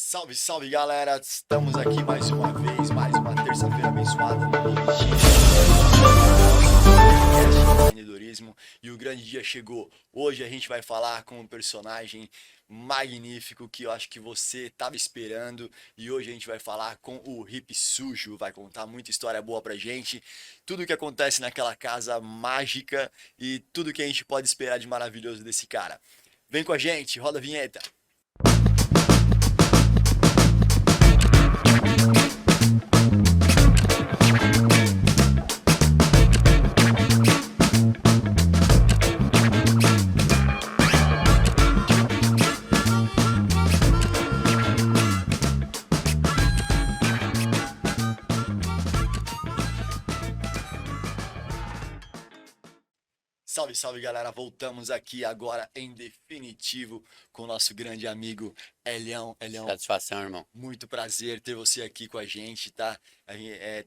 Salve, salve galera! Estamos aqui mais uma vez, mais uma terça-feira abençoada no podcast Empreendedorismo e o grande dia chegou. Hoje a gente vai falar com um personagem magnífico que eu acho que você estava esperando e hoje a gente vai falar com o Hip Sujo, vai contar muita história boa pra gente, tudo o que acontece naquela casa mágica e tudo que a gente pode esperar de maravilhoso desse cara. Vem com a gente, roda a vinheta! Salve, salve galera, voltamos aqui agora em definitivo com o nosso grande amigo Elião. Elião, Satisfação, irmão. muito prazer ter você aqui com a gente, tá?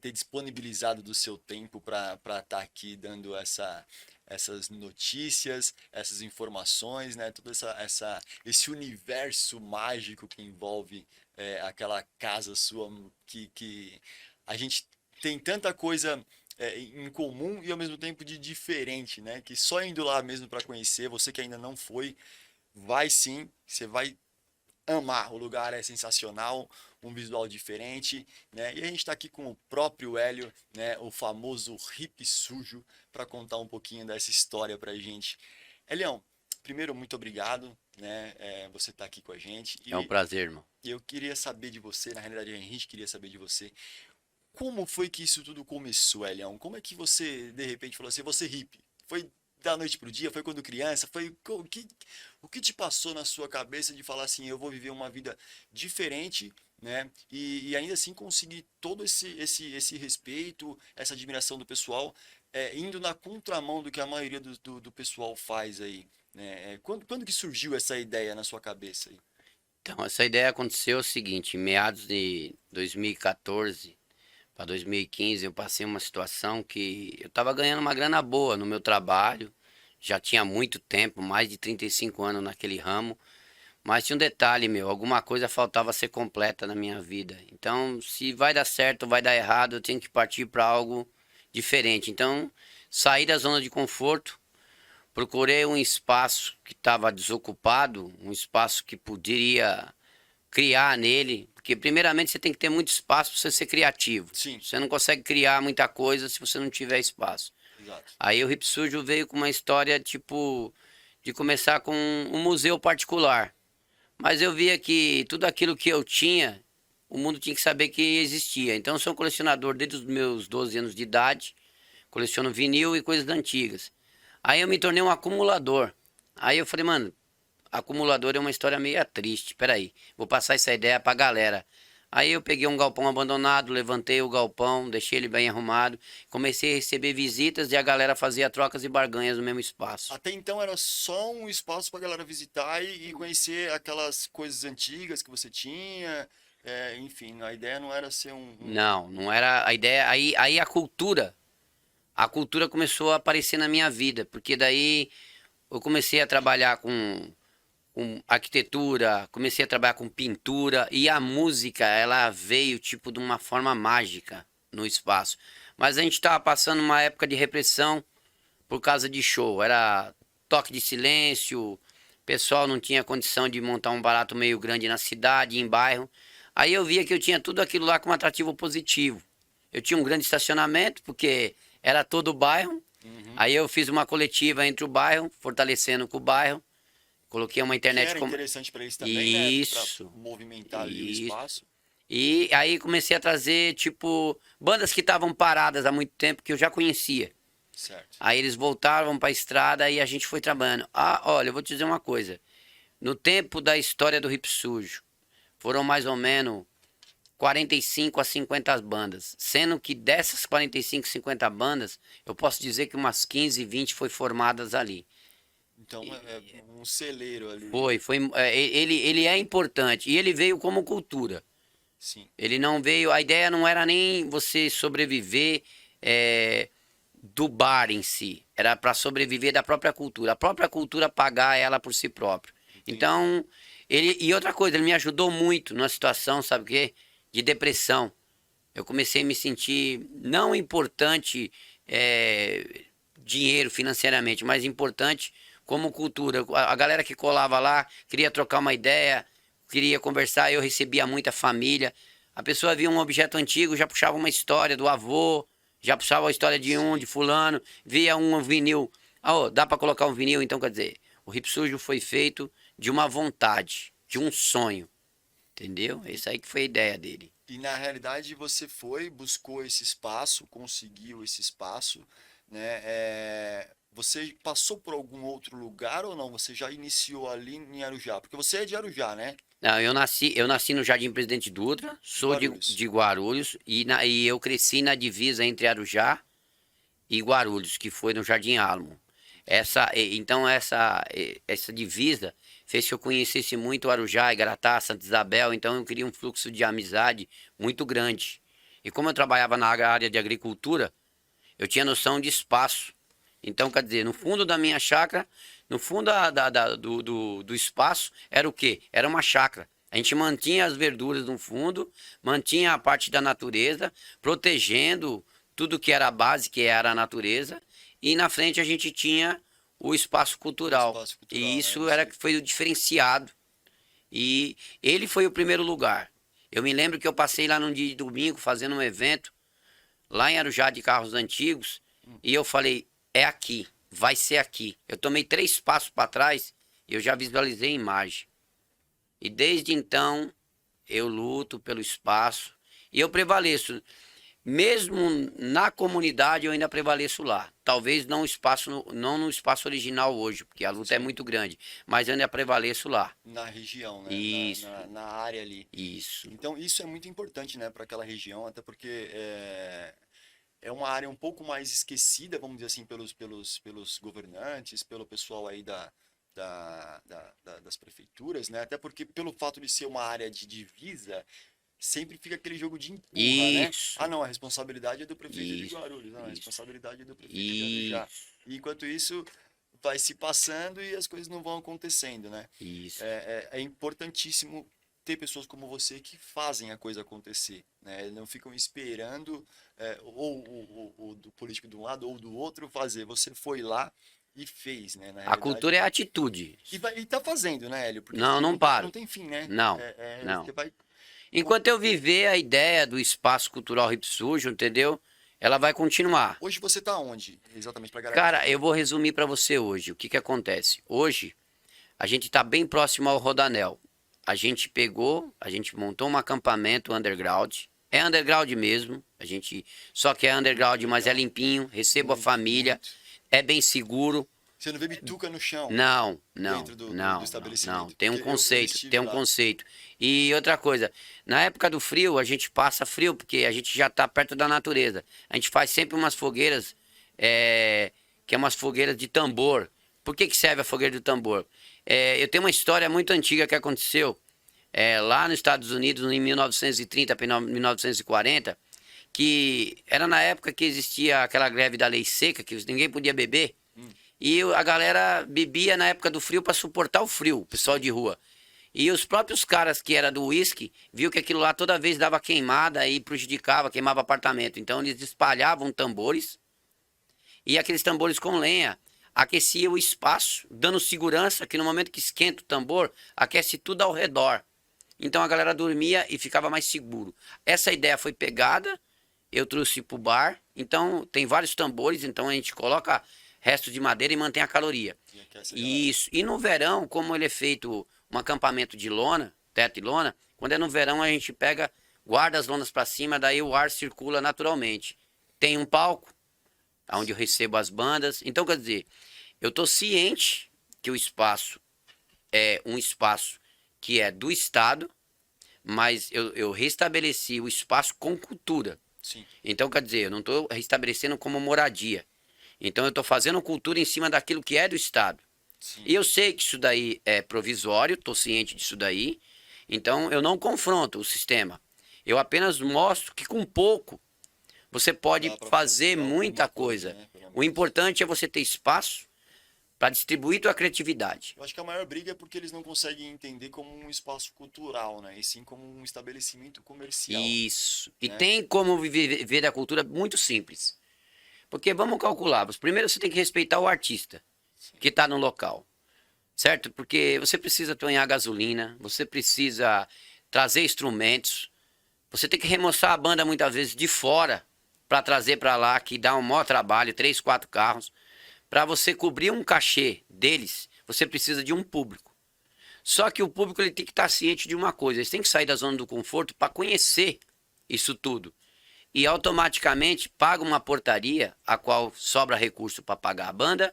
Ter disponibilizado do seu tempo para estar aqui dando essas notícias, essas informações, né? Todo esse universo mágico que envolve aquela casa sua que a gente tem tanta coisa em comum e ao mesmo tempo de diferente, né? Que só indo lá mesmo para conhecer, você que ainda não foi, vai sim, você vai amar. O lugar é sensacional, um visual diferente, né? E a gente está aqui com o próprio Hélio, né? O famoso Hip Sujo, para contar um pouquinho dessa história pra gente. Elião, primeiro, muito obrigado, né? Você tá aqui com a gente. É um prazer, irmão. E eu queria saber de você, na realidade a gente queria saber de você, como foi que isso tudo começou, Elião? Como é que você, de repente, falou assim, você hippie? Foi da noite pro dia? Foi quando criança? O que te passou na sua cabeça de falar assim, eu vou viver uma vida diferente, né? E ainda assim conseguir todo esse respeito, essa admiração do pessoal, indo na contramão do que a maioria do pessoal faz aí, né? Quando que surgiu essa ideia na sua cabeça aí? Então, essa ideia aconteceu o seguinte, em meados de 2014 para 2015, eu passei uma situação que eu estava ganhando uma grana boa no meu trabalho, já tinha muito tempo, mais de 35 anos naquele ramo, mas tinha um detalhe, meu, alguma coisa faltava ser completa na minha vida. Então, se vai dar certo ou vai dar errado, eu tenho que partir para algo diferente. Então, saí da zona de conforto. Procurei um espaço que estava desocupado, um espaço que poderia criar nele, porque primeiramente você tem que ter muito espaço para você ser criativo. Sim, Você não consegue criar muita coisa se você não tiver espaço. exato. Aí o Hip Sujo veio com uma história tipo de começar com um museu particular. Mas eu via que tudo aquilo que eu tinha, o mundo tinha que saber que existia. Então eu sou um colecionador desde os meus 12 anos de idade, coleciono vinil e coisas antigas. Aí eu me tornei um acumulador. Aí eu falei, mano, acumulador é uma história meio triste. Peraí, vou passar essa ideia pra galera. Aí eu peguei um galpão abandonado, levantei o galpão, deixei ele bem arrumado, comecei a receber visitas e a galera fazia trocas e barganhas no mesmo espaço. Até então era só um espaço para galera visitar e conhecer aquelas coisas antigas que você tinha. Enfim, a ideia não era ser Não, não era a ideia. Aí a cultura começou a aparecer na minha vida, porque daí eu comecei a trabalhar com arquitetura, comecei a trabalhar com pintura e a música, ela veio tipo de uma forma mágica no espaço. Mas a gente estava passando uma época de repressão por causa de show, era toque de silêncio, o pessoal não tinha condição de montar um barato meio grande na cidade, em bairro. Aí eu via que eu tinha tudo aquilo lá com um atrativo positivo. Eu tinha um grande estacionamento, porque era todo o bairro. Uhum. Aí eu fiz uma coletiva entre o bairro, fortalecendo com o bairro. Coloquei uma Que internet era como. interessante para eles também, né? Para Isso, movimentar ali o isso. espaço. E aí comecei a trazer, tipo, bandas que estavam paradas há muito tempo que eu já conhecia. Certo. Aí eles voltaram para a estrada e a gente foi trabalhando. Ah, olha, eu vou te dizer uma coisa. No tempo da história do Hip Sujo, foram mais ou menos 45 a 50 bandas. Sendo que dessas 45, 50 bandas, eu posso dizer que umas 15, 20 foi formadas ali. Então é um celeiro ali. Ele é importante e ele veio como cultura. Sim. Ele não veio, a ideia não era nem você sobreviver do bar em si, era para sobreviver da própria cultura. A própria cultura pagar ela por si própria. Então, e outra coisa, ele me ajudou muito numa situação, sabe o quê? De depressão. Eu comecei a me sentir não importante dinheiro financeiramente, mas importante como cultura. A galera que colava lá queria trocar uma ideia, queria conversar, eu recebia muita família. A pessoa via um objeto antigo, já puxava uma história do avô, já puxava a história de fulano, via um vinil. Ah, ô, dá pra colocar um vinil? Então, quer dizer, o Hip Sujo foi feito de uma vontade, de um sonho, entendeu? Isso aí que foi a ideia dele. E na realidade você foi, buscou esse espaço, conseguiu esse espaço, né? Você passou por algum outro lugar ou não? Você já iniciou ali em Arujá? Porque você é de Arujá, né? Não, eu nasci no Jardim Presidente Dutra, De sou de, Guarulhos. de Guarulhos e eu cresci na divisa entre Arujá e Guarulhos, que foi no Jardim Álamo. Então essa divisa fez que eu conhecesse muito Arujá, Igaratá, Santa Isabel, então eu queria um fluxo de amizade muito grande. E como eu trabalhava na área de agricultura, eu tinha noção de espaço. Então, quer dizer, no fundo da minha chácara, no fundo do espaço, era o quê? Era uma chácara. A gente mantinha as verduras no fundo, mantinha a parte da natureza, protegendo tudo que era a base, que era a natureza, e na frente a gente tinha o espaço O cultural. espaço E cultural, né? isso era que foi o diferenciado. E ele foi o primeiro lugar. Eu me lembro que eu passei lá num dia de domingo fazendo um evento lá em Arujá de carros antigos, e eu falei, é aqui, vai ser aqui. Eu tomei 3 passos para trás e eu já visualizei a imagem. E desde então eu luto pelo espaço e eu prevaleço. Mesmo na comunidade eu ainda prevaleço lá. Talvez não, não no espaço original hoje, porque a luta é Sim, muito grande, mas eu ainda prevaleço lá. na região, né? Isso, Na área ali. isso, Então isso é muito importante, né, para aquela região, até porque é uma área um pouco mais esquecida, vamos dizer assim, pelos governantes, pelo pessoal aí das prefeituras, né? Até porque pelo fato de ser uma área de divisa, sempre fica aquele jogo de empurra, né? isso, Ah, não, a responsabilidade é do prefeito de isso, Guarulhos, não, a isso, responsabilidade é do prefeito de Arujá. isso, E enquanto isso, vai se passando e as coisas não vão acontecendo, né? isso. É importantíssimo ter pessoas como você que fazem a coisa acontecer, né? Não ficam esperando ou do político de um lado ou do outro fazer. Você foi lá e fez, né? Na A realidade. cultura é a atitude. E tá fazendo, né, Hélio? Porque Não, não não paro. tem fim, né? Não, não. Você vai. Enquanto eu viver a ideia do espaço cultural Hip Sujo, entendeu? Ela vai continuar. Hoje você tá onde? Exatamente pra galera. Cara, eu vou resumir pra você hoje. O que que acontece? Hoje, a gente tá bem próximo ao Rodanel. A gente montou um acampamento underground. É underground mesmo. Só que é underground, mas é Legal. limpinho. Recebo a Muito, família. muito. É bem seguro. Você não vê bituca no chão Não, não, dentro do não, não, não. estabelecimento. Tem um Porque eu conceito, estive tem um lá. conceito. E outra coisa, na época do frio, a gente passa frio porque a gente já está perto da natureza. A gente faz sempre umas fogueiras, que é umas fogueiras de tambor. Por que que serve a fogueira do tambor? Eu tenho uma história muito antiga que aconteceu lá nos Estados Unidos em 1930 para 1940, que era na época que existia aquela greve da lei seca, que ninguém podia beber. E a galera bebia na época do frio para suportar o frio, o pessoal de rua. E os próprios caras que era do uísque, viu que aquilo lá toda vez dava queimada e prejudicava, queimava apartamento. Então eles espalhavam tambores e aqueles tambores com lenha aquecia o espaço, dando segurança que no momento que esquenta o tambor, aquece tudo ao redor. Então a galera dormia e ficava mais seguro. Essa ideia foi pegada, eu trouxe pro bar. Então tem vários tambores, então a gente coloca resto de madeira e mantém a caloria. E aquece a galera. Isso. E no verão, como ele é feito um acampamento de lona, teto e lona, quando é no verão a gente pega, guarda as lonas para cima, daí o ar circula naturalmente. Tem um palco, onde eu recebo as bandas. Então, quer dizer, eu estou ciente que o espaço é um espaço que é do Estado, mas eu restabeleci o espaço com cultura. Sim, Então, quer dizer, eu não estou restabelecendo como moradia. Então, eu estou fazendo cultura em cima daquilo que é do Estado. sim. E eu sei que isso daí é provisório, estou ciente disso daí. Então, eu não confronto o sistema. Eu apenas mostro que com pouco você pode Dá pra fazer fazer alguma muita coisa, coisa. né? Pelo O menos. importante é você ter espaço para distribuir tua criatividade. Eu acho que a maior briga é porque eles não conseguem entender como um espaço cultural, né? E sim como um estabelecimento comercial, Isso. E né? tem como viver a cultura muito simples. Porque vamos calcular, primeiro você tem que respeitar o artista que está no local, certo? Porque você precisa tonhar gasolina, você precisa trazer instrumentos, você tem que remoçar a banda muitas vezes de fora para trazer para lá, que dá um maior trabalho, 3, 4 carros. Para você cobrir um cachê deles, você precisa de um público. Só que o público ele tem que estar ciente de uma coisa, eles têm que sair da zona do conforto para conhecer isso tudo. E automaticamente paga uma portaria, a qual sobra recurso para pagar a banda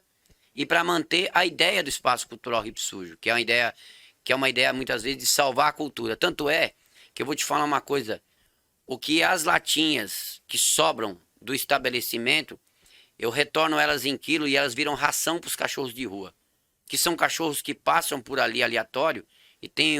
e para manter a ideia do espaço cultural Hip Sujo, que é uma ideia muitas vezes de salvar a cultura. Tanto é que eu vou te falar uma coisa, o que as latinhas que sobram do estabelecimento, eu retorno elas em quilo e elas viram ração para os cachorros de rua, que são cachorros que passam por ali aleatório e tem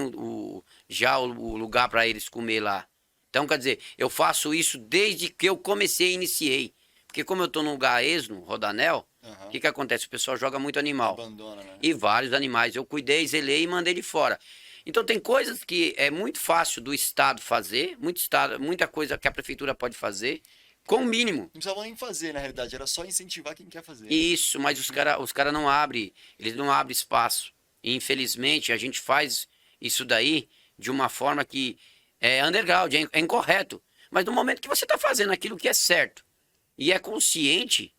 já o lugar para eles comer lá. Então, quer dizer, eu faço isso desde que eu comecei e iniciei. Porque como eu estou num lugar esno, Rodanel, o que acontece? O pessoal joga muito animal. Abandona, né? E vários animais. Eu cuidei, zelei e mandei ele fora. Então tem coisas que é muito fácil do Estado fazer, muita coisa que a prefeitura pode fazer, com o mínimo. Não precisava nem fazer, na realidade, era só incentivar quem quer fazer. Isso, mas os cara não abrem, eles não abrem espaço. E, infelizmente, a gente faz isso daí de uma forma que é underground, é incorreto. Mas no momento que você está fazendo aquilo que é certo e é consciente,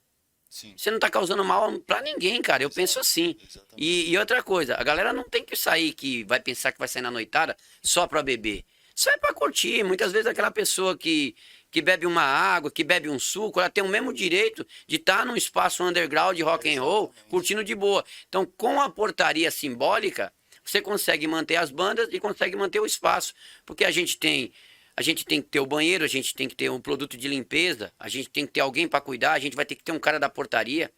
Sim, você não está causando mal para ninguém, cara. Eu penso assim. exatamente. E outra coisa, a galera não tem que sair, que vai pensar que vai sair na noitada só para beber. Sai para curtir. Muitas vezes aquela pessoa que bebe uma água, que bebe um suco, ela tem o mesmo direito de estar num espaço underground de rock and roll, curtindo de boa. Então, com a portaria simbólica, você consegue manter as bandas e consegue manter o espaço. Porque a gente tem que ter o banheiro, a gente tem que ter um produto de limpeza, a gente tem que ter alguém para cuidar, a gente vai ter que ter um cara da portaria,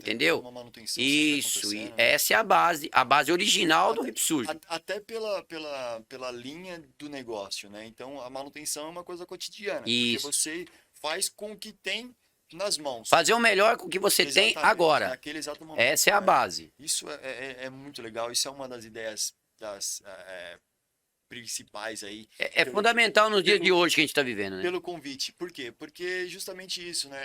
entendeu? Uma manutenção sempre Isso, acontecendo, né? essa é a base original do Hip Sujo. Até pela linha do negócio, né? Então, a manutenção é uma coisa cotidiana. Porque Isso. você faz com o que tem nas mãos. Fazer o melhor com o que você tem Exatamente, agora. naquele exato momento. Essa é a né? base. Isso é muito legal. Isso é uma das ideias principais aí. É fundamental nos dias de hoje que a gente está vivendo, né? Pelo convite. Por quê? Porque justamente isso, né?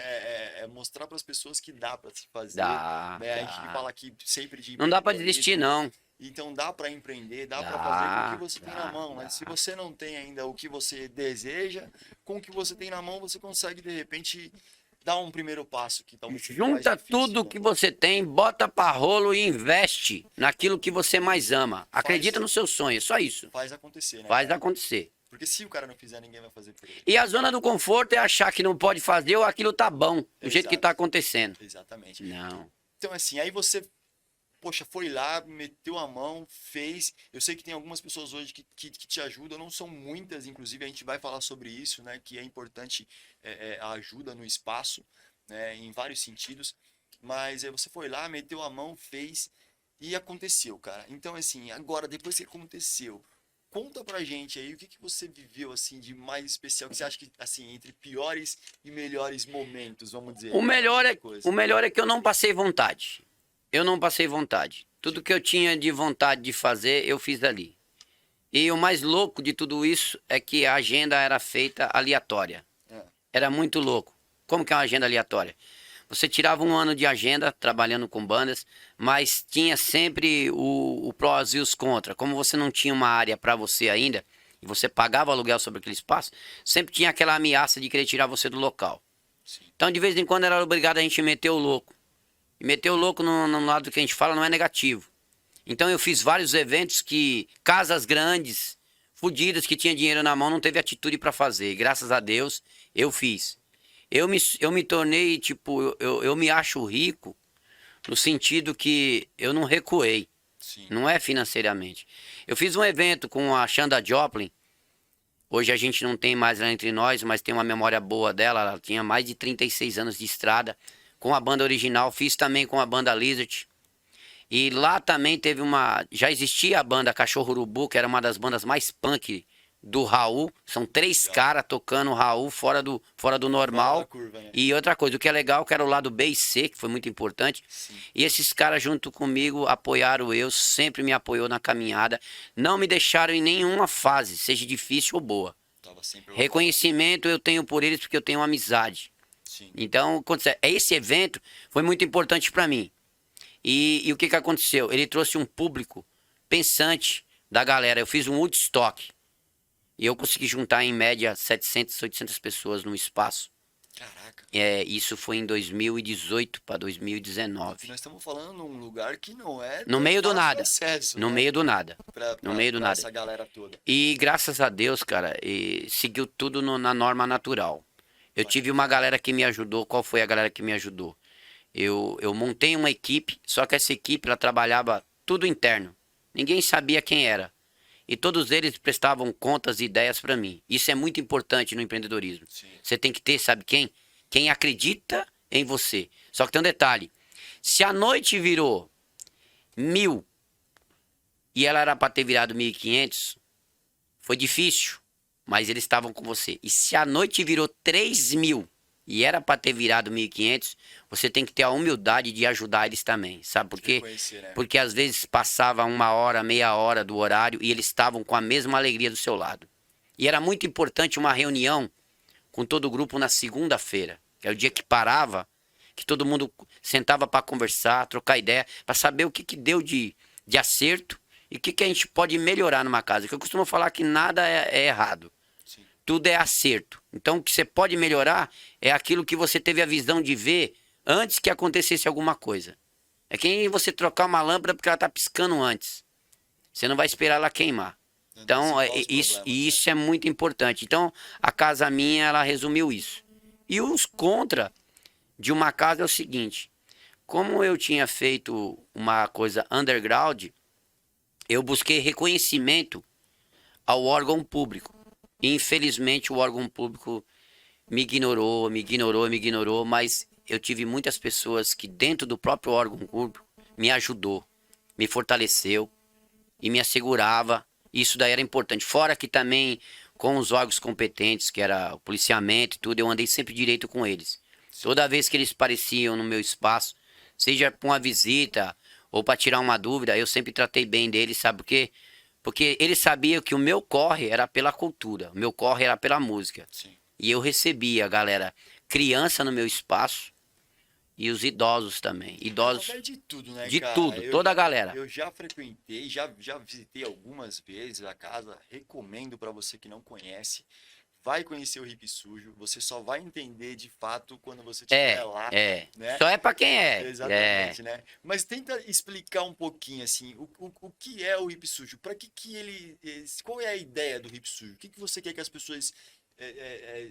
É mostrar para as pessoas que dá para se fazer. Dá, né? A gente dá. fala aqui sempre de Não dá para empreendedorismo. desistir, não. Então dá para empreender, dá para Dá, fazer com o que você tem dá, na mão. Né? dá. Se você não tem ainda o que você deseja, com o que você tem na mão, você consegue de repente dar um primeiro passo que talvez seja mais Junta difícil, tudo né? que você tem, bota pra rolo e investe naquilo que você mais ama. Acredita no seu sonho, é só isso. Faz acontecer, né? Faz cara? acontecer. Porque se o cara não fizer, ninguém vai fazer por ele. E a zona do conforto é achar que não pode fazer ou aquilo tá bom, do jeito que Exato. tá acontecendo. Exatamente. Não. Então, assim, aí você, poxa, foi lá, meteu a mão, fez. Eu sei que tem algumas pessoas hoje que te ajudam, não são muitas, inclusive a gente vai falar sobre isso, né? Que é importante a ajuda no espaço, né? Em vários sentidos. Mas você foi lá, meteu a mão, fez e aconteceu, cara. Então, assim, agora, depois que aconteceu, conta pra gente aí o que você viveu, assim, de mais especial, que você acha que, assim, entre piores e melhores momentos, vamos dizer. O melhor coisa. o melhor é que eu não passei vontade. Eu não passei vontade. Tudo que eu tinha de vontade de fazer, eu fiz ali. E o mais louco de tudo isso é que a agenda era feita aleatória. É. Era muito louco. Como que é uma agenda aleatória? Você tirava um ano de agenda trabalhando com bandas, mas tinha sempre o prós e os contra. Como você não tinha uma área para você ainda, e você pagava aluguel sobre aquele espaço, sempre tinha aquela ameaça de querer tirar você do local. Sim. Então, de vez em quando, era obrigado a gente meter o louco. E meter o louco no lado que a gente fala não é negativo. Então, eu fiz vários eventos que casas grandes, fodidas, que tinha dinheiro na mão, não teve atitude para fazer. E, graças a Deus, eu fiz. Eu me tornei, tipo, eu me acho rico no sentido que eu não recuei. Sim. Não é financeiramente. Eu fiz um evento com a Shanda Joplin. Hoje a gente não tem mais ela entre nós, mas tem uma memória boa dela. Ela tinha mais de 36 anos de estrada com a banda original. Fiz também com a banda Lizard. E lá também teve já existia a banda Cachorro Urubu, que era uma das bandas mais punk do Raul. São 3 Legal. caras tocando o Raul fora do Fora da normal. curva, né? E outra coisa, o que é legal, que era o lado B e C, que foi muito importante. Sim. E esses caras junto comigo apoiaram eu, sempre me apoiou na caminhada. Não me deixaram em nenhuma fase, seja difícil ou boa. Tava sempre lá. Reconhecimento eu tenho por eles porque eu tenho amizade. Sim. Então, esse evento foi muito importante para mim. E o que aconteceu? Ele trouxe um público pensante da galera. Eu fiz um Woodstock. E eu consegui juntar em média 700, 800 pessoas num espaço. Caraca. Isso foi em 2018 para 2019. Nós estamos falando num lugar que não é No meio do fácil nada. acesso, No né? meio do nada. Pra, No meio do nada. essa galera toda. E graças a Deus, cara, seguiu tudo na norma natural. Eu tive uma galera que me ajudou. Qual foi a galera que me ajudou? Eu montei uma equipe, só que essa equipe ela trabalhava tudo interno. Ninguém sabia quem era. E todos eles prestavam contas e ideias para mim. Isso é muito importante no empreendedorismo. Sim. Você tem que ter, sabe quem? Quem acredita em você. Só que tem um detalhe. Se a noite virou 1.000 e ela era para ter virado 1.500, foi difícil, mas eles estavam com você. E se a noite virou 3.000 e era para ter virado 1.500, você tem que ter a humildade de ajudar eles também. Sabe por quê? Reconhecer, né? Porque às vezes passava 1 hora, meia hora do horário e eles estavam com a mesma alegria do seu lado. E era muito importante uma reunião com todo o grupo na segunda-feira, que era o dia que parava, que todo mundo sentava para conversar, trocar ideia, para saber o que deu de acerto e o que a gente pode melhorar numa casa. Que eu costumo falar que nada é errado. Sim. Tudo é acerto. Então, o que você pode melhorar é aquilo que você teve a visão de ver antes que acontecesse alguma coisa. É que nem você trocar uma lâmpada porque ela está piscando antes. Você não vai esperar ela queimar. Então, Antecipar os isso, problemas, e isso é muito importante. Então, a casa minha, ela resumiu isso. E os contra de uma casa é o seguinte. Como eu tinha feito uma coisa underground, eu busquei reconhecimento ao órgão público. E, infelizmente, o órgão público me ignorou, mas eu tive muitas pessoas que dentro do próprio órgão público me ajudou, me fortaleceu e me assegurava. Isso daí era importante. Fora que também com os órgãos competentes, que era o policiamento e tudo, eu andei sempre direito com eles. Toda vez que eles apareciam no meu espaço, seja para uma visita ou para tirar uma dúvida, eu sempre tratei bem deles, sabe por quê? Porque eles sabiam que o meu corre era pela cultura, o meu corre era pela música. Sim. E eu recebia, galera, criança no meu espaço e os idosos também. Idosos Acontece de tudo, né, de cara? tudo, toda a galera. Eu já frequentei, já visitei algumas vezes a casa. Recomendo para você que não conhece. Vai conhecer o Hip Sujo. Você só vai entender de fato quando você estiver lá, né? Só é pra quem é. Exatamente, né? Mas tenta explicar um pouquinho assim, o que é o Hip Sujo? Para que ele, qual é a ideia do Hip Sujo? O que você quer que as pessoas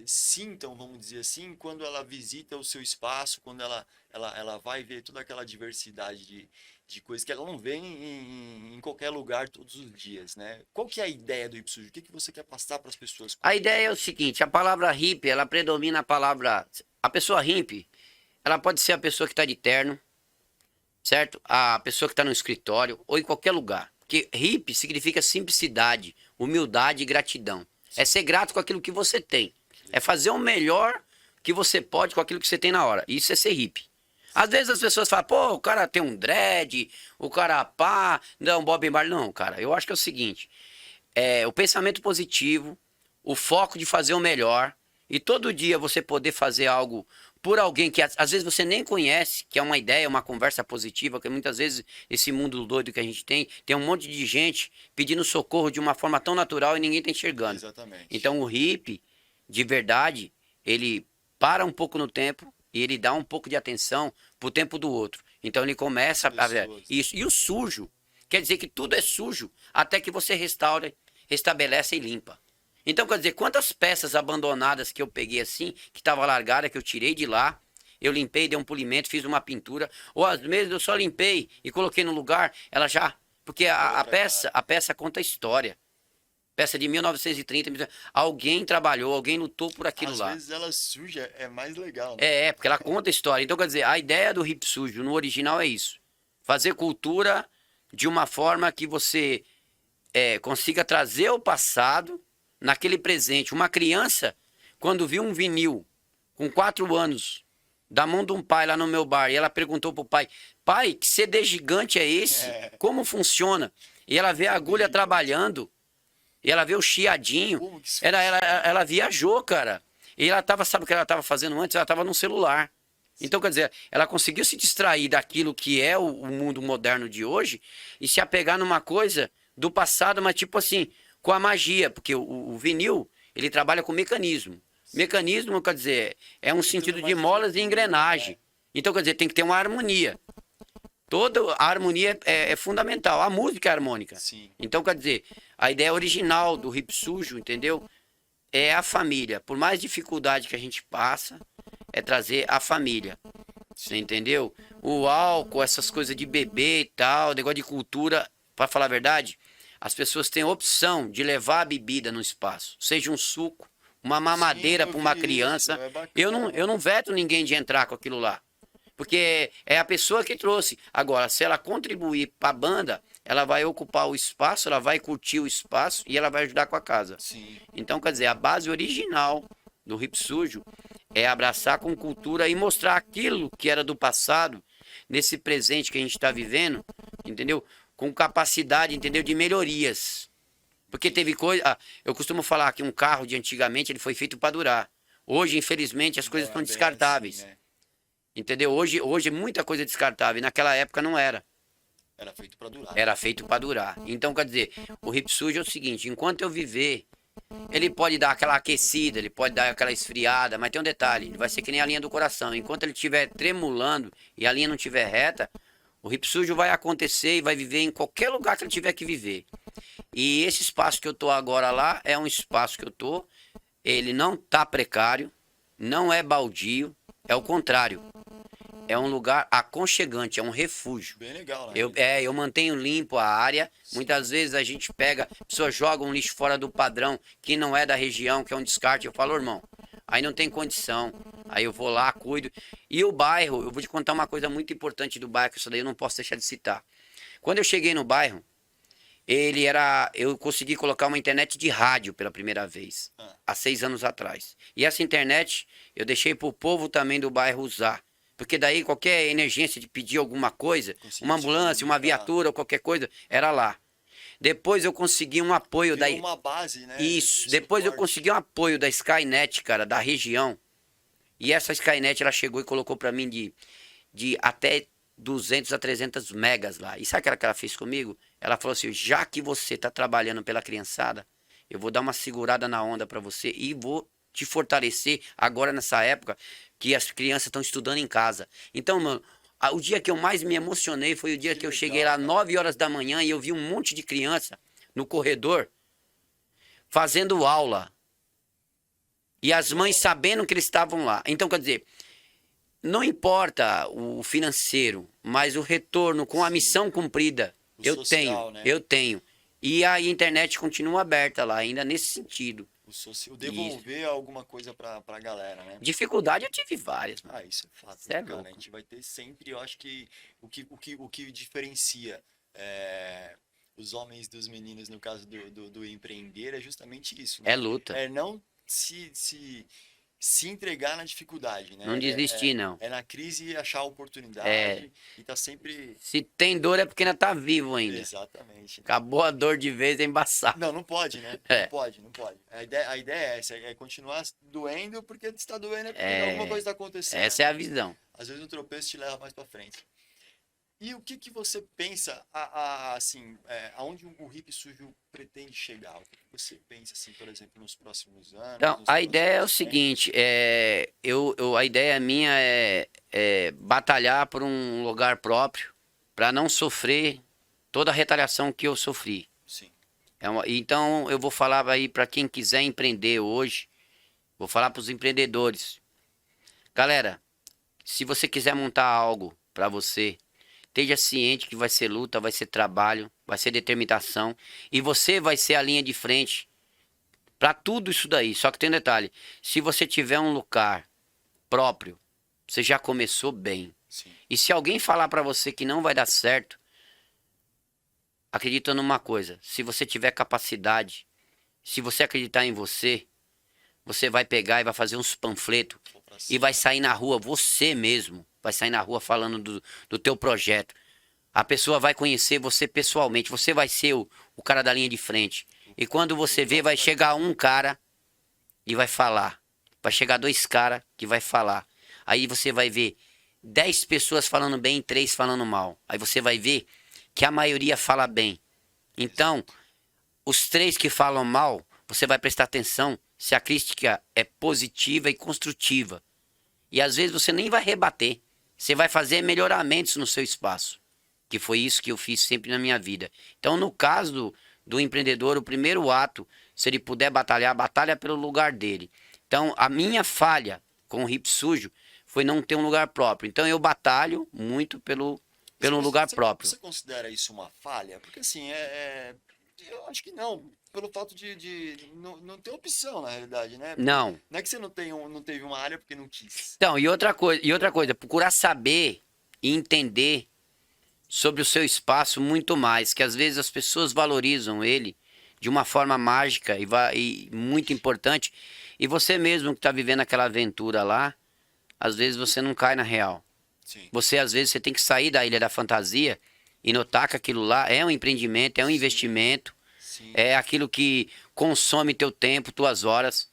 sintam, vamos dizer assim, quando ela visita o seu espaço, quando ela vai ver toda aquela diversidade de coisas que ela não vê em qualquer lugar todos os dias, né? Qual que é a ideia do Hip Sujo? O que você quer passar para as pessoas? A ideia é o seguinte, a palavra hippie, ela predomina a palavra... A pessoa hippie, ela pode ser a pessoa que está de terno, certo? A pessoa que está no escritório ou em qualquer lugar. Porque hippie significa simplicidade, humildade e gratidão. É ser grato com aquilo que você tem. É fazer o melhor que você pode com aquilo que você tem na hora. Isso é ser hippie. Às vezes as pessoas falam, pô, o cara tem um dread, o cara pá, não, Bob Marley. Não, cara, eu acho que é o seguinte, o pensamento positivo, o foco de fazer o melhor, e todo dia você poder fazer algo por alguém que às vezes você nem conhece, que é uma ideia, uma conversa positiva, que muitas vezes esse mundo doido que a gente tem um monte de gente pedindo socorro de uma forma tão natural e ninguém tá enxergando. Exatamente. Então o hippie, de verdade, ele para um pouco no tempo e ele dá um pouco de atenção pro tempo do outro. Então ele começa a ver isso. E o sujo, quer dizer que tudo é sujo até que você restaura, restabelece e limpa. Então, quer dizer, quantas peças abandonadas que eu peguei assim, que estava largada, que eu tirei de lá, eu limpei, dei um polimento, fiz uma pintura, ou às vezes eu só limpei e coloquei no lugar, ela já... Porque a peça conta a história. Peça de 1930, alguém trabalhou, alguém lutou por aquilo lá. Às vezes ela suja é mais legal, né? Porque ela conta a história. Então, quer dizer, a ideia do Hip Sujo no original é isso. Fazer cultura de uma forma que você consiga trazer o passado naquele presente. Uma criança, quando viu um vinil com 4 anos, da mão de um pai lá no meu bar, e ela perguntou pro pai, pai, que CD gigante é esse? Como funciona? E ela vê a agulha trabalhando, e ela vê o chiadinho, Como que isso ela viajou, cara. E ela tava, sabe o que ela tava fazendo antes? Ela tava no celular. Então, quer dizer, ela conseguiu se distrair daquilo que é o mundo moderno de hoje e se apegar numa coisa do passado, mas tipo assim, com a magia, porque o vinil, ele trabalha com mecanismo. Mecanismo, quer dizer, é um sentido de molas e engrenagem. Então, quer dizer, tem que ter uma harmonia. Toda a harmonia é fundamental. A música é harmônica. Sim. Então, quer dizer, a ideia original do Hip Sujo, entendeu? É a família. Por mais dificuldade que a gente passa, é trazer a família. Você entendeu? O álcool, essas coisas de beber e tal, negócio de cultura, para falar a verdade, as pessoas têm a opção de levar a bebida no espaço, seja um suco, uma mamadeira Sim, eu para uma vi criança. isso, é bacana. Eu não veto ninguém de entrar com aquilo lá. Porque é a pessoa que trouxe. Agora, se ela contribuir para a banda, ela vai ocupar o espaço, ela vai curtir o espaço e ela vai ajudar com a casa. Sim. Então, quer dizer, a base original do Hip Sujo é abraçar com cultura e mostrar aquilo que era do passado, nesse presente que a gente está vivendo, entendeu? Com capacidade, entendeu? De melhorias. Porque teve coisa. Eu costumo falar que um carro de antigamente ele foi feito para durar. Hoje, infelizmente, as coisas Não é estão bem descartáveis. assim, né? Entendeu? Hoje muita coisa é descartável. Naquela época não era. Era feito pra durar. Era feito para durar. Então, quer dizer, o Hip Sujo é o seguinte: enquanto eu viver, ele pode dar aquela aquecida, ele pode dar aquela esfriada, mas tem um detalhe: ele vai ser que nem a linha do coração. Enquanto ele estiver tremulando e a linha não estiver reta, o Hip Sujo vai acontecer e vai viver em qualquer lugar que ele tiver que viver. E esse espaço que eu tô agora lá é um espaço que eu tô. Ele não tá precário, não é baldio, é o contrário. É um lugar aconchegante, é um refúgio. Bem legal, né? Eu mantenho limpo a área. Muitas vezes a gente pega, pessoas jogam um lixo fora do padrão, que não é da região, que é um descarte. Eu falo, irmão, aí não tem condição. Aí eu vou lá, cuido. E o bairro, eu vou te contar uma coisa muito importante do bairro, que isso daí eu não posso deixar de citar. Quando eu cheguei no bairro, eu consegui colocar uma internet de rádio pela primeira vez, há 6 anos atrás. E essa internet eu deixei pro povo também do bairro usar. Porque daí qualquer emergência de pedir alguma coisa, uma ambulância, uma viatura ou qualquer coisa, era lá. Depois eu consegui um apoio Virou uma base, né? Isso, de depois eu suporte. consegui um apoio da Skynet, cara, da região. E essa Skynet, ela chegou e colocou pra mim de até 200 a 300 megas lá. E sabe o que ela fez comigo? Ela falou assim, já que você tá trabalhando pela criançada, eu vou dar uma segurada na onda pra você e vou te fortalecer agora nessa época que as crianças estão estudando em casa. Então, mano, o dia que eu mais me emocionei foi o dia que eu cheguei lá 9 horas da manhã e eu vi um monte de criança no corredor fazendo aula. E as mães sabendo que eles estavam lá. Então, quer dizer, não importa o financeiro, mas o retorno com a missão cumprida, O social, né? eu tenho. E a internet continua aberta lá, ainda nesse sentido. O devolver alguma coisa pra galera, né? Dificuldade eu tive várias, mano. Ah, isso é fato, Cê é né, cara? louco. A gente vai ter sempre, eu acho que o que diferencia os homens dos meninos no caso do empreender é justamente isso, né? É luta. É não se entregar na dificuldade, né? Não desistir, não. É na crise achar a oportunidade É. e tá sempre. Se tem dor é porque ainda tá vivo ainda. Exatamente. Acabou a dor de vez, é embaçado. Não, não pode, né? É. Não pode, não pode. A ideia é essa, é continuar doendo porque está doendo, é porque É. alguma coisa está acontecendo. Essa é a visão. Às vezes o tropeço te leva mais para frente. E o que você pensa, assim, aonde o Hip Sujo pretende chegar? O que você pensa, assim, por exemplo, nos próximos anos? Então, nos a ideia é o próximos tempos? seguinte, a ideia minha é batalhar por um lugar próprio, para não sofrer toda a retaliação que eu sofri. Sim. Então, eu vou falar aí para quem quiser empreender hoje, vou falar para os empreendedores. Galera, se você quiser montar algo para você, esteja ciente que vai ser luta, vai ser trabalho, vai ser determinação, e você vai ser a linha de frente para tudo isso daí. Só que tem um detalhe, se você tiver um lugar próprio, você já começou bem. Sim. E se alguém falar para você que não vai dar certo, acredita numa coisa, se você tiver capacidade, se você acreditar em você, você vai pegar e vai fazer uns panfletos Vou pra e vai cima. sair na rua, você mesmo, vai sair na rua falando do teu projeto. A pessoa vai conhecer você pessoalmente, você vai ser o cara da linha de frente. E quando O você vê, vai próprio chegar artista. um cara e vai falar. Vai chegar dois caras que vai falar. Aí você vai ver 10 pessoas falando bem e 3 falando mal. Aí você vai ver que a maioria fala bem. Então, Exato. os 3 que falam mal, você vai prestar atenção se a crítica é positiva e construtiva. E às vezes você nem vai rebater. Você vai fazer melhoramentos no seu espaço. Que foi isso que eu fiz sempre na minha vida. Então, no caso do empreendedor, o primeiro ato, se ele puder batalhar, batalha pelo lugar dele. Então, a minha falha com o Hip Sujo foi não ter um lugar próprio. Então, eu batalho muito pelo lugar próprio. Você considera isso uma falha? Porque assim, eu acho que não. Pelo fato de não ter opção, na realidade, né? Porque Não. não é que você não teve uma área porque não quis. Então, e outra coisa, procurar saber e entender sobre o seu espaço muito mais, que às vezes as pessoas valorizam ele de uma forma mágica e muito importante, e você mesmo que está vivendo aquela aventura lá, às vezes você não cai na real. Sim, Você, às vezes, você tem que sair da ilha da fantasia e notar que aquilo lá é um empreendimento, é um sim, investimento, sim. é aquilo que consome teu tempo, tuas horas,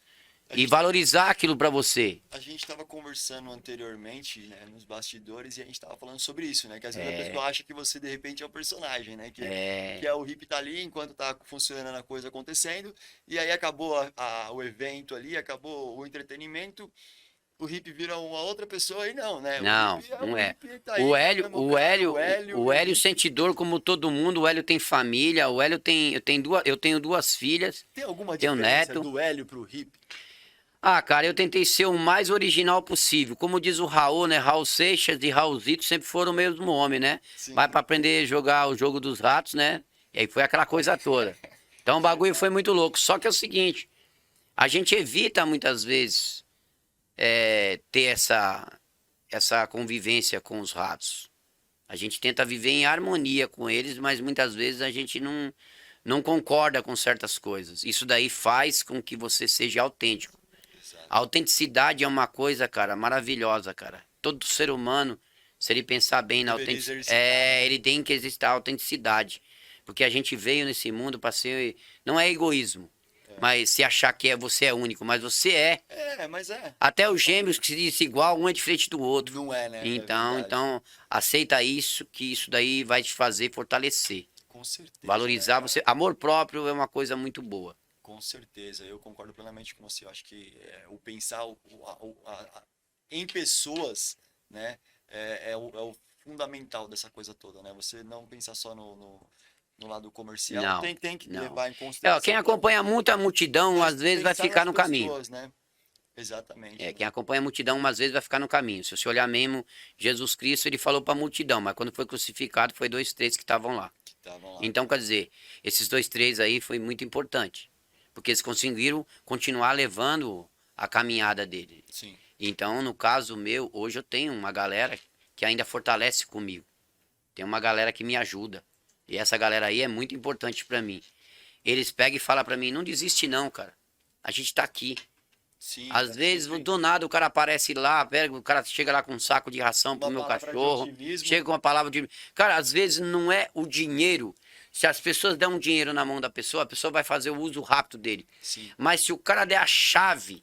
A e gente valorizar aquilo para você. A gente estava conversando anteriormente, né, nos bastidores, e a gente estava falando sobre isso, né? Que às vezes a É, pessoa acha que você de repente é o personagem, né? Que é, é o hippie tá ali enquanto tá funcionando a coisa acontecendo, e aí acabou o evento ali, acabou o entretenimento, o hippie vira uma outra pessoa e não, né? O não, hippie é não o é. hippie, tá O aí, é o Hélio, mesmo o cara, Hélio, o Hélio, o Hélio ele sente dor como todo mundo. O Hélio tem família. O Hélio eu tenho duas filhas, tem alguma tenho diferença neto. do Hélio pro hippie? Ah, cara, eu tentei ser o mais original possível. Como diz o Raul, né? Raul Seixas e Raulzito sempre foram o mesmo homem, né? Vai Sim. pra aprender a jogar o jogo dos ratos, né? E aí foi aquela coisa toda. Então o bagulho foi muito louco. Só que é o seguinte, a gente evita muitas vezes ter essa convivência com os ratos. A gente tenta viver em harmonia com eles, mas muitas vezes a gente não concorda com certas coisas. Isso daí faz com que você seja autêntico. A Exato. autenticidade é uma coisa, cara, maravilhosa, cara. Todo ser humano, se ele pensar bem na Deveria autenticidade, exercitar, né? ele tem que existir a autenticidade. Porque a gente veio nesse mundo para ser. Não é egoísmo, É. mas se achar que você é único, mas você é. Mas é. Até os gêmeos Totalmente. que se dizem igual, um é diferente do outro. Não é, né? É Então, verdade. então, aceita isso, que isso daí vai te fazer fortalecer. Com certeza, Valorizar né? você. Amor próprio é uma coisa muito boa. Com certeza, eu concordo plenamente com você. Eu acho que o pensar em pessoas, né, é o fundamental dessa coisa toda, né? Você não pensar só no lado comercial, Não, tem que não. levar em Quem consideração também, acompanha muito a multidão, mas às vezes vai pensar ficar nas no caminho. pessoas, né? Exatamente, Quem né? acompanha a multidão, às vezes vai ficar no caminho. Se você olhar mesmo, Jesus Cristo, ele falou para a multidão, mas quando foi crucificado, foi 2, 3 que estavam lá. Que estavam lá. Então, quer dizer, esses 2, 3 aí foi muito importante, porque eles conseguiram continuar levando a caminhada dele. Sim, Então, no caso meu, hoje eu tenho uma galera que ainda fortalece comigo. Tem uma galera que me ajuda. E essa galera aí é muito importante para mim. Eles pegam e falam para mim, não desiste não, cara. A gente tá aqui. sim, Às tá vezes, sempre do nada, o cara aparece lá, pega, o cara chega lá com um saco de ração pro uma meu palavra de cachorro, otimismo. chega com uma palavra de. Cara, às vezes não é o dinheiro. Se as pessoas der um dinheiro na mão da pessoa, a pessoa vai fazer o uso rápido dele. Sim, Mas se o cara der a chave,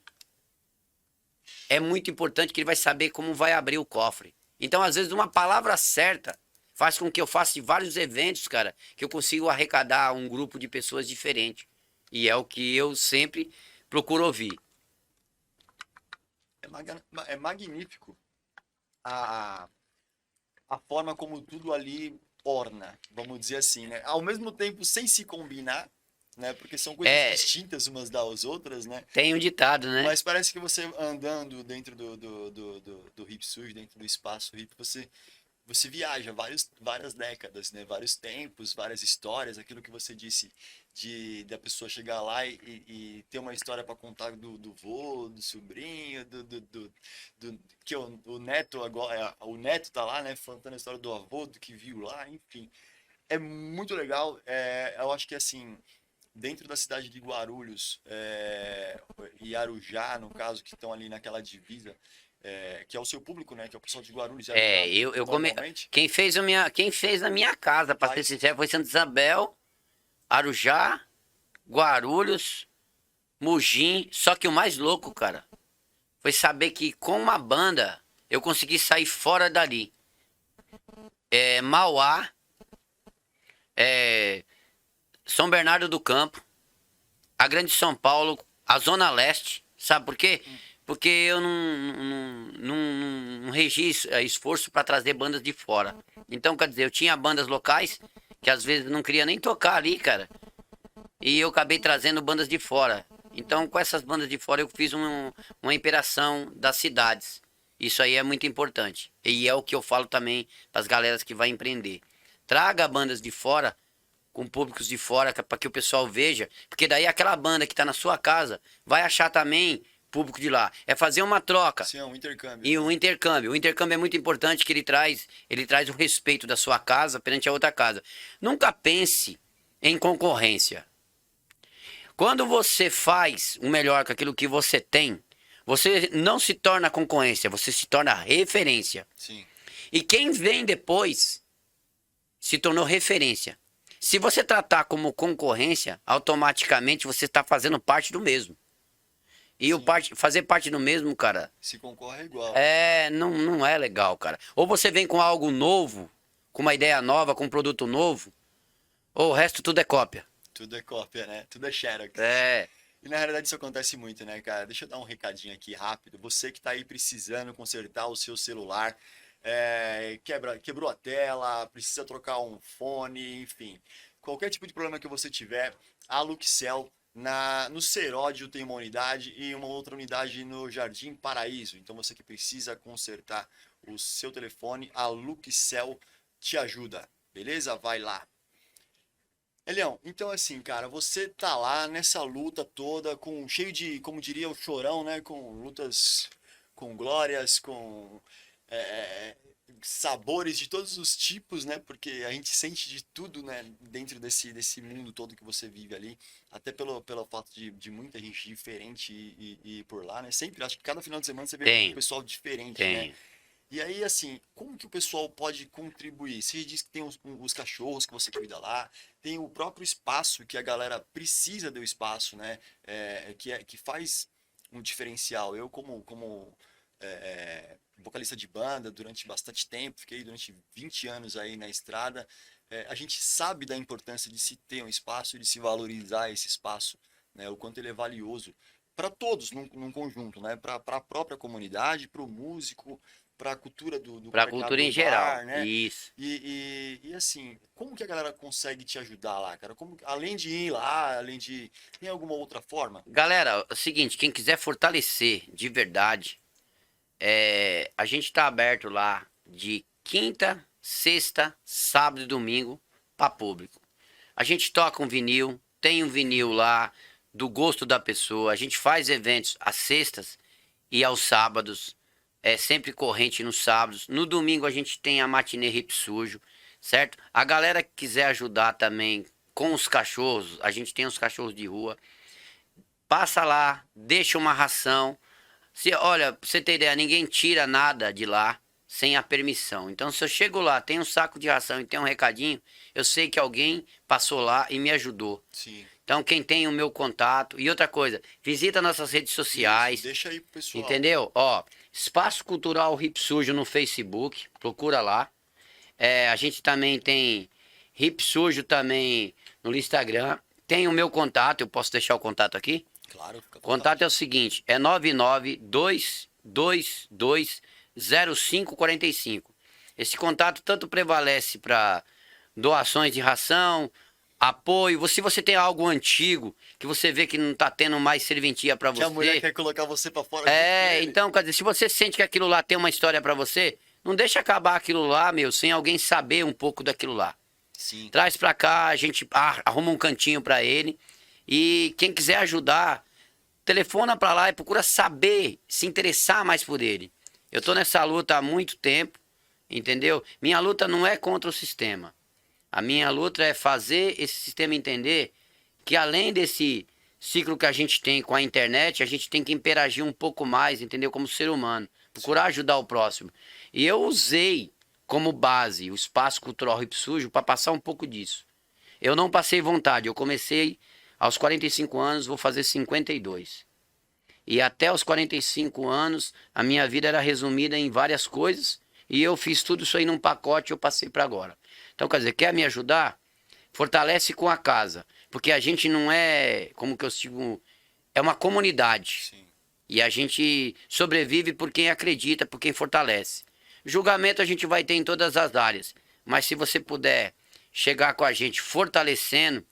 é muito importante que ele vai saber como vai abrir o cofre. Então, às vezes, uma palavra certa faz com que eu faça vários eventos, cara, que eu consigo arrecadar um grupo de pessoas diferente. E é o que eu sempre procuro ouvir. é magnífico a, a forma como tudo ali orna, vamos dizer assim, né? Ao mesmo tempo sem se combinar, né? Porque são coisas É, distintas umas das outras, né? tem um ditado, né? Mas parece que você andando dentro do Hip Sujo, dentro do espaço hip, você viaja várias décadas, né? Vários tempos, várias histórias, aquilo que você disse da pessoa chegar lá e ter uma história para contar do vô, do sobrinho, que o neto agora, o neto tá lá, né? Contando a história do avô, do que viu lá, enfim. É muito legal. Eu acho que assim dentro da cidade de Guarulhos e Arujá, no caso, que estão ali naquela divisa, que é o seu público, né? Que é o pessoal de Guarulhos e Arujá, normalmente, Quem fez na minha casa, pra ser faz. sincero, foi Santa Isabel, Arujá, Guarulhos, Mogi. Só que o mais louco, cara, foi saber que com uma banda eu consegui sair fora dali. Mauá, é, São Bernardo do Campo, a Grande São Paulo, a Zona Leste. Sabe por quê? Porque eu não regi esforço para trazer bandas de fora. Então, quer dizer, eu tinha bandas locais que às vezes não queria nem tocar ali, cara. E eu acabei trazendo bandas de fora. Então, com essas bandas de fora, eu fiz uma interação das cidades. Isso aí é muito importante. E é o que eu falo também para as galeras que vai empreender. Traga bandas de fora, com públicos de fora, para que o pessoal veja. Porque daí aquela banda que está na sua casa vai achar também público de lá. É fazer uma troca. Sim, é um intercâmbio. E um intercâmbio. O intercâmbio é muito importante que ele traz o respeito da sua casa perante a outra casa. Nunca pense em concorrência. Quando você faz o melhor com aquilo que você tem, você não se torna concorrência, você se torna referência. Sim. E quem vem depois se tornou referência. Se você tratar como concorrência, automaticamente você está fazendo parte do mesmo. E fazer parte do mesmo, cara, Se concorre é igual. não é legal, cara. Ou você vem com algo novo, com uma ideia nova, com um produto novo, ou o resto tudo é cópia. Tudo é cópia, né? Tudo é xerox. É. E na realidade isso acontece muito, né, cara? Deixa eu dar um recadinho aqui rápido. Você que tá aí precisando consertar o seu celular, quebrou a tela, precisa trocar um fone, enfim. Qualquer tipo de problema que você tiver, a Luxel no Seródio tem uma unidade e uma outra unidade no Jardim Paraíso. Então você que precisa consertar o seu telefone, a Luxel te ajuda, beleza? Vai lá. Elião, então assim, cara, você tá lá nessa luta toda, cheio de, como diria o Chorão, né? Com lutas, com glórias, com é, sabores de todos os tipos, né? Porque a gente sente de tudo, né? Dentro desse mundo todo que você vive ali. Até pelo fato de muita gente diferente e ir por lá, né? Sempre, acho que cada final de semana você vê um pessoal diferente, né? Tem. E aí, assim, como que o pessoal pode contribuir? Você diz que tem os cachorros que você cuida lá, tem o próprio espaço que a galera precisa do espaço, né? Que faz um diferencial. Eu, como vocalista de banda durante bastante tempo, fiquei durante 20 anos aí na estrada, a gente sabe da importância de se ter um espaço e de se valorizar esse espaço, né? O quanto ele é valioso para todos num conjunto, né? Para a própria comunidade, para o músico, para a cultura do Pra mercado cultura em do bar, geral. né? Isso. E assim, como que a galera consegue te ajudar lá, cara? Além de ir lá, tem alguma outra forma? Galera, é o seguinte, quem quiser fortalecer de verdade, a gente tá aberto lá de quinta, sexta, sábado e domingo para público. A gente toca um vinil, tem um vinil lá do gosto da pessoa. A gente faz eventos às sextas e aos sábados. É sempre corrente nos sábados. No domingo a gente tem a matinê Hip Sujo, certo? A galera que quiser ajudar também com os cachorros, a gente tem os cachorros de rua. Passa lá, deixa uma ração. Olha, pra você ter ideia, ninguém tira nada de lá sem a permissão. Então, se eu chego lá, tem um saco de ração e tem um recadinho, eu sei que alguém passou lá e me ajudou. Sim. Então, quem tem o meu contato. E outra coisa, visita nossas redes sociais. Isso, deixa aí pro pessoal. Entendeu? Ó, Espaço Cultural Hip Sujo no Facebook, procura lá. A gente também tem Hip Sujo também no Instagram. Tem o meu contato, eu posso deixar o contato aqui? Claro, fica à O contato é o seguinte, é 992220545. Esse contato tanto prevalece para doações de ração, apoio. Se você tem algo antigo que você vê que não tá tendo mais serventia para que a mulher você. quer colocar você para fora. junto com ele. Então, quer dizer, se você sente que aquilo lá tem uma história para você, não deixa acabar aquilo lá, meu, sem alguém saber um pouco daquilo lá. Sim. Traz pra cá, a gente arruma um cantinho pra ele. E quem quiser ajudar, telefona pra lá e procura saber, se interessar mais por ele. Eu tô nessa luta há muito tempo, entendeu? Minha luta não é contra o sistema. A minha luta é fazer esse sistema entender que além desse ciclo que a gente tem com a internet, a gente tem que interagir um pouco mais, entendeu? Como ser humano, procurar ajudar o próximo. E eu usei como base o Espaço Cultural Hip Sujo para passar um pouco disso. Eu não passei vontade, eu comecei aos 45 anos, vou fazer 52. E até os 45 anos, a minha vida era resumida em várias coisas, e eu fiz tudo isso aí num pacote e eu passei para agora. Então, quer dizer, quer me ajudar? Fortalece com a casa. Porque a gente não é, como que eu digo, é uma comunidade. Sim. E a gente sobrevive por quem acredita, por quem fortalece. Julgamento a gente vai ter em todas as áreas. Mas se você puder chegar com a gente fortalecendo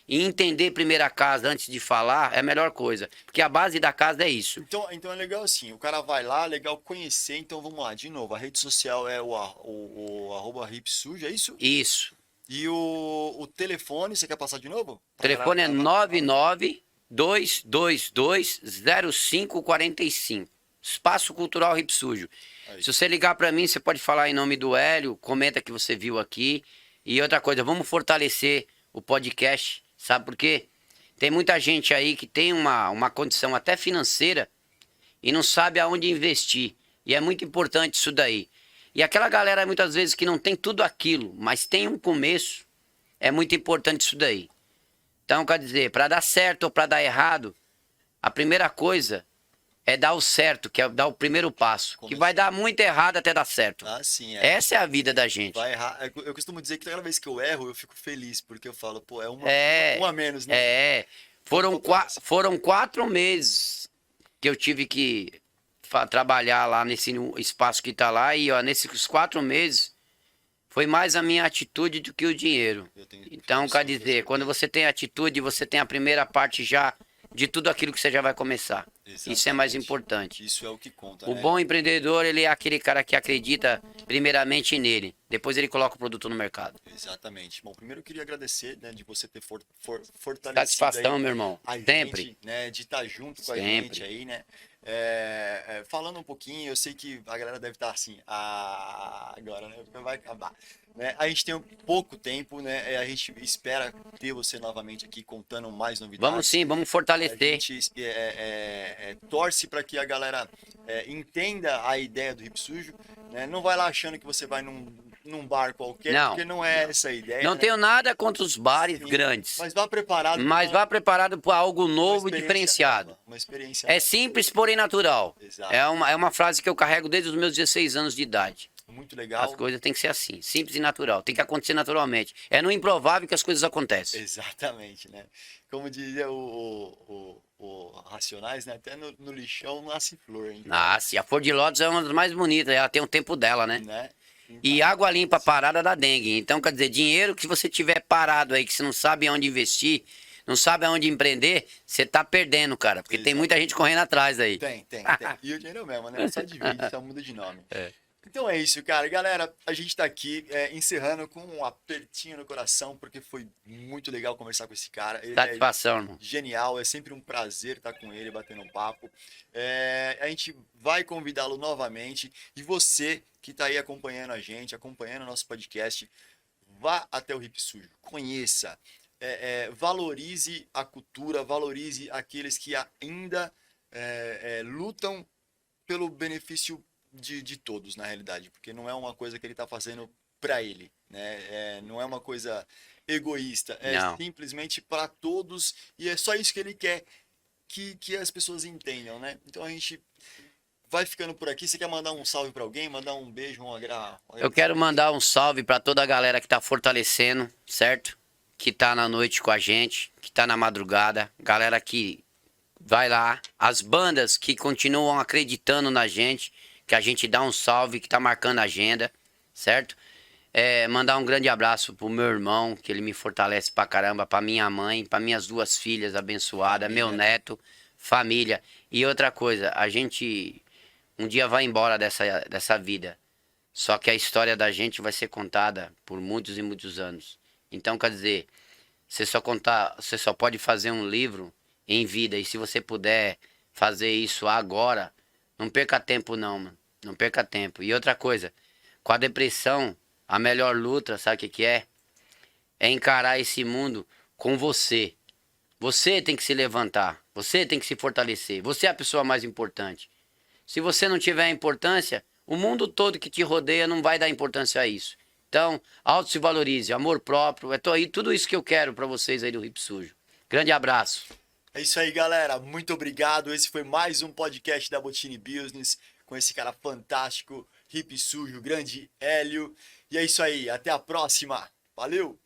e entender primeiro a casa antes de falar, é a melhor coisa. Porque a base da casa é isso. Então é legal assim, o cara vai lá, legal conhecer, então vamos lá, de novo, a rede social é o arroba hip sujo, é isso? Isso. E o telefone, você quer passar de novo? O telefone é 99-222-0545. Espaço Cultural Hip Sujo. Aí. Se você ligar para mim, você pode falar em nome do Hélio, comenta que você viu aqui. E outra coisa, vamos fortalecer o podcast, sabe por quê? Tem muita gente aí que tem uma condição até financeira e não sabe aonde investir. E é muito importante isso daí. E aquela galera muitas vezes que não tem tudo aquilo, mas tem um começo, é muito importante isso daí. Então, quer dizer, para dar certo ou para dar errado, a primeira coisa é dar o certo, que é dar o primeiro passo. Que vai dar muito errado até dar certo. Ah, sim, é. Essa é a vida da gente. Vai errar. Eu costumo dizer que toda vez que eu erro, eu fico feliz, porque eu falo, pô, é uma a menos, né? Foram 4 meses que eu tive que trabalhar lá nesse espaço que tá lá. E ó, nesses 4 meses, foi mais a minha atitude do que o dinheiro. Então, quer dizer, quando você tem atitude, você tem a primeira parte já de tudo aquilo que você já vai começar. Exatamente. Isso é mais importante. Isso é o que conta, O né? bom empreendedor, ele é aquele cara que acredita primeiramente nele. Depois ele coloca o produto no mercado. Exatamente. Bom, primeiro eu queria agradecer, né, de você ter fortalecido Satisfação, aí meu irmão. a gente, Sempre. né, de estar junto com a Sempre. gente aí, né? Falando um pouquinho, eu sei que a galera deve estar assim, agora, né? Vai acabar. Né? A gente tem pouco tempo, né? A gente espera ter você novamente aqui contando mais novidades. Vamos sim, vamos A fortalecer. gente torce para que a galera entenda a ideia do Hip Sujo, né? Não vai lá achando que você vai num bar qualquer, Não, porque não é essa a ideia. Não né? tenho nada contra os bares Sim, grandes. Mas vá preparado. Mas vá preparado para algo novo e diferenciado. Nova, uma experiência É nova. simples, porém natural. Exato. É uma frase que eu carrego desde os meus 16 anos de idade. Muito legal. As coisas têm que ser assim, simples e natural. Tem que acontecer naturalmente. É no improvável que as coisas acontecem. Exatamente, né? Como dizia o Racionais, né? Até no lixão nasce flor, hein? Nasce. A flor de lótus é uma das mais bonitas. Ela tem um tempo dela, né? Né? E água limpa parada dá dengue. Então, quer dizer, dinheiro que você tiver parado aí, que você não sabe onde investir, não sabe aonde empreender, você tá perdendo, cara. Porque tem muita gente correndo atrás aí. Tem. E o dinheiro é o mesmo, né? Só divide, só muda de nome. É. Então é isso, cara. Galera, a gente tá aqui encerrando com um apertinho no coração, porque foi muito legal conversar com esse cara. Ele Satisfação, irmão. genial, é sempre um prazer estar com ele, batendo um papo. A gente vai convidá-lo novamente. E você que tá aí acompanhando a gente, acompanhando o nosso podcast, vá até o Hip Sujo, conheça, valorize a cultura, valorize aqueles que ainda lutam pelo benefício de todos, na realidade, porque não é uma coisa que ele está fazendo para ele, né? Não é uma coisa egoísta, Não. simplesmente para todos e é só isso que ele quer que as pessoas entendam, né? Então a gente vai ficando por aqui. Você quer mandar um salve para alguém, mandar um beijo, Eu quero mandar um salve para toda a galera que tá fortalecendo, certo? Que tá na noite com a gente, que tá na madrugada, galera que vai lá, as bandas que continuam acreditando na gente, que a gente dá um salve, que tá marcando a agenda, certo? Mandar um grande abraço pro meu irmão, que ele me fortalece pra caramba, pra minha mãe, pra minhas 2 filhas abençoadas, meu neto, família. E outra coisa, a gente um dia vai embora dessa vida, só que a história da gente vai ser contada por muitos e muitos anos. Então, quer dizer, você só pode fazer um livro em vida, e se você puder fazer isso agora, não perca tempo não, mano. Não perca tempo. E outra coisa, com a depressão, a melhor luta, sabe o que é? É encarar esse mundo com você. Você tem que se levantar, você tem que se fortalecer, você é a pessoa mais importante. Se você não tiver importância, o mundo todo que te rodeia não vai dar importância a isso. Então, auto se valorize, amor próprio, tudo isso que eu quero para vocês aí do Hip Sujo. Grande abraço. É isso aí, galera. Muito obrigado. Esse foi mais um podcast da Botini Business com esse cara fantástico, Hip Sujo, grande Hélio. E é isso aí. Até a próxima. Valeu!